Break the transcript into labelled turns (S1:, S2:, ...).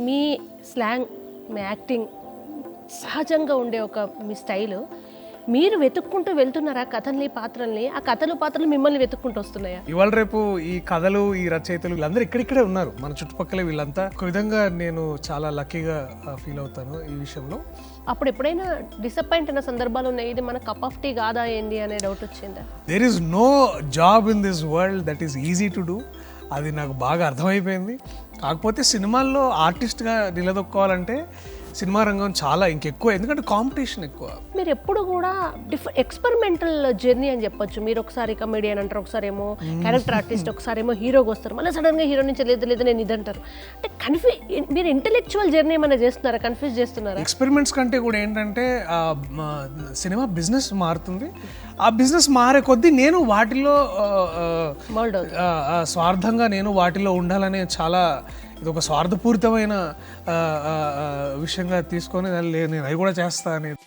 S1: మీ slang, మీ acting, సహజంగా ఉండే ఒక మీ స్టైలు మీరు వెతుక్కుంటూ వెళ్తున్నారా కథల్ని, పాత్రల్ని? ఆ పాత్రలు మిమ్మల్ని వెతుక్కుంటూ వస్తున్నాయా?
S2: ఇవాళ రేపు ఈ కథలు, ఈ రచయితలు వీళ్ళందరూ ఇక్కడిక్కడే ఉన్నారు మన చుట్టుపక్కల. వీళ్ళంతా ఒక విధంగా నేను చాలా లక్కీగా ఫీల్ అవుతాను ఈ విషయంలో.
S1: అప్పుడు ఎప్పుడైనా డిసప్పాయింట్ అయిన సందర్భాలు ఉన్నాయి, ఇది మన కప్ ఆఫ్ టీ కాదా ఏంది అనే డౌట్ వచ్చిందా?
S2: There is no job in this world that is easy to do. అది నాకు బాగా అర్థమైపోయింది. కాకపోతే సినిమాల్లో ఆర్టిస్ట్గా నిలదొక్కోవాలంటే సినిమా రంగం చాలా ఇంకెక్కువ, ఎందుకంటే కాంపిటీషన్ ఎక్కువ.
S1: మీరు ఎప్పుడు కూడా ఎక్స్పెరిమెంటల్ జర్నీ అని చెప్పొచ్చు. మీరు ఒకసారి కమెడియన్ అంటారు, ఒకసారి ఏమో క్యారెక్టర్ ఆర్టిస్ట్, ఒకసారి ఏమో హీరోగా వస్తారు, మళ్ళీ సడన్గా హీరో నుంచి లేదు నేను ఇది అంటారు. అంటే మీరు ఇంటెలెక్చువల్ జర్నీ ఏమైనా చేస్తున్నారా? కన్ఫ్యూజ్ చేస్తున్నారా?
S2: ఎక్స్పెరిమెంట్స్ కంటే కూడా ఏంటంటే సినిమా బిజినెస్ మారుతుంది. ఆ బిజినెస్ మారే కొద్దీ నేను వాటిలో స్వార్థంగా నేను వాటిలో ఉండాలనే చాలా ఇది ఒక స్వార్థపూరితమైన విషయంగా తీసుకొని నేను అవి కూడా చేస్తా అనేది.